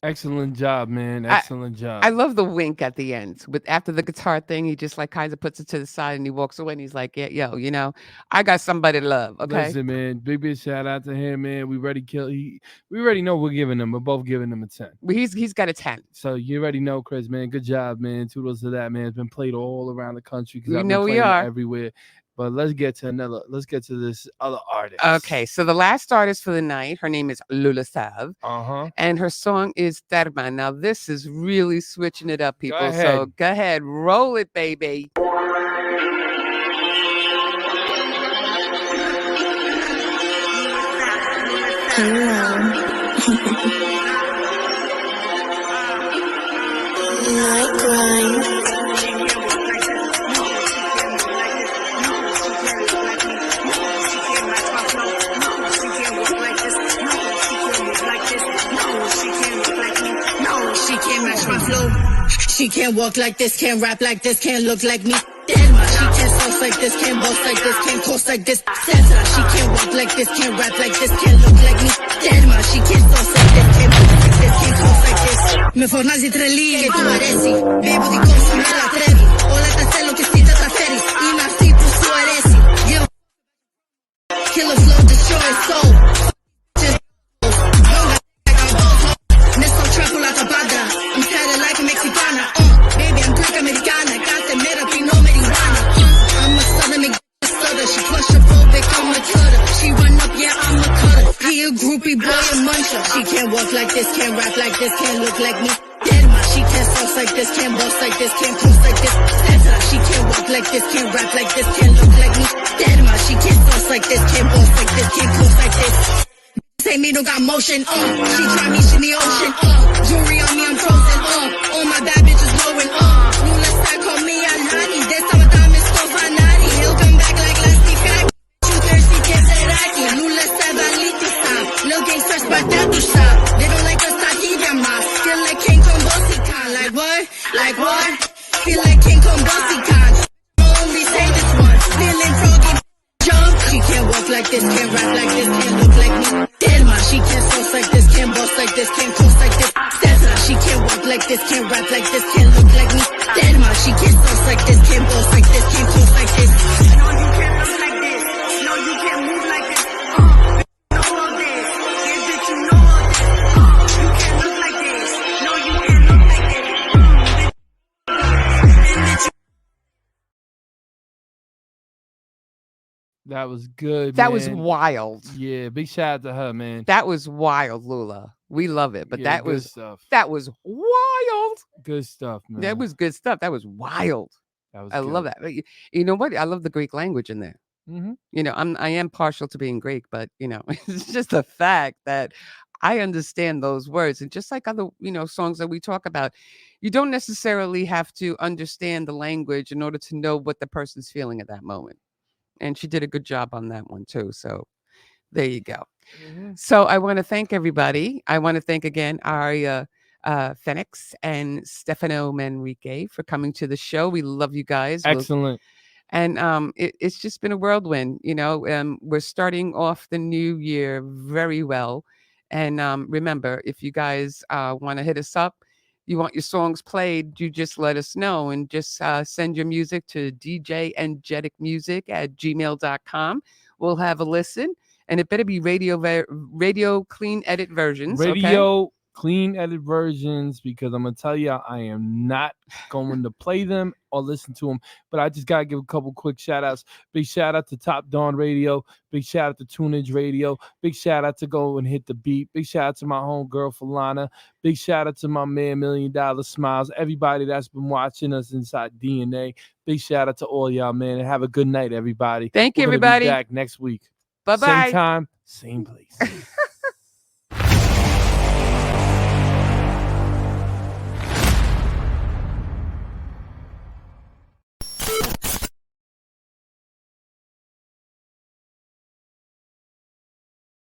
Excellent job, man. Excellent job. I love the wink at the end. With after the guitar thing, he just like kind of puts it to the side and he walks away and he's like, yeah, yo, you know, I got somebody to love. Okay. Listen, man, big shout out to him, man. We already we already know we're giving him. We're both giving him a 10. Well, he's got a 10. So you already know, Chris, man. Good job, man. Toodles to that, man. It's been played all around the country because We know we are. everywhere. But let's get to this other artist. Okay, so the last artist for the night, her name is Lula Sav. And her song is Terma. Now, this is really switching it up, people. So go ahead, roll it, baby. Night grind. She can't walk like this, can't rap like this, can't look like me. Terma, she can't sauce like this, can't boss like this, can't coast like this. Santa, she can't walk like this, can't rap like this, can't look like me. Terma, she can't sauce like this, can't boss like this, can't coast like this. Me fornasi 3 lì che tu aresi. Bevo di corso, me la trevi. Ho la tassello che sti tata feris. I marti plus su aresi. Yo. Killer flow, destroy soul. Nassau trap la tabada. I'm tatted like a Mexicana. Baby, I'm Greek Americana. Got that therapy, no marijuana. I'm a southern stutter. She claustrophobic, I'm a cutter. She run up, yeah, I'm a cutter. He a groupie boy, a muncher. She can't walk like this, can't rap like this, can't look like me. Dead ma, she can't sauce like this, can't boss like this, can't close like this. Santa, she can't walk like this, can't rap like this, can't look like me. Dead ma, she can't sauce like this, can't boss like this, can't close like this. Say me don't got motion, she try me, she in the ocean, jewelry on me, I'm frozen, all my bad bitches blowing, Lula style, call me Alani, this time diamonds so fanati, he'll come back like Lasty Fat, you thirsty, can't say Raki, Lula style, Valiti style, Lil gangsters, Spartatu style, they don't like us, Tahibia mas, feel like King Kong Bossy Khan, like what, feel like King Kong Bossy Khan, only say this one, feeling froggy, jump, she can't walk like this, can't rap like this, can't look like me. She can't sauce like this, can't boss like this, can't close like this. Santa, she can't walk like this, can't rap like this, can't look like me. Denmark, she can't sauce like this, can't boss like this, can't close like this. No, you can't look like this. No, you can't move like this. Know all this. Yeah, bitch, you know all this. You can't look like this. No, you can't look like this. That was good. That was man. wild. Yeah, big shout out to her, man. That was wild, Lula. We love it, but Yeah, that good was stuff. that was wild. Good stuff, man. That was good stuff. That was wild. That was I love good. that. You know what? I love the Greek language in there. Mhm. You know, I am partial to being Greek, but you know, it's just the fact that I understand those words, and just like other songs that we talk about, you don't necessarily have to understand the language in order to know what the person's feeling at that moment. And she did a good job on that one too. So there you go. Mhm. So I want to thank everybody. I want to thank again Aria Phoenix and Stefano Manrique for coming to the show. We love you guys. Excellent. And it's just been a whirlwind. We're starting off the new year very well. And remember, if you guys want to hit us up, you want your songs played, you just let us know and just send your music to djenjeticmusic@gmail.com. We'll have a listen, and it better be radio clean edit versions. Radio clean edit versions, because I'm gonna tell you, I am not going to play them or listen to them. But I just gotta give a couple quick shout outs. Big shout out to Top Dawn Radio. Big shout out to Tunage Radio. Big shout out to Go and Hit the Beat. Big shout out to my homegirl Falana. Big shout out to my man $1 Million Smiles. Everybody that's been watching us inside DNA. Big shout out to all y'all, man. And have a good night, everybody. Thank you, We're gonna everybody. be back next week. Bye-bye. Same time, same place.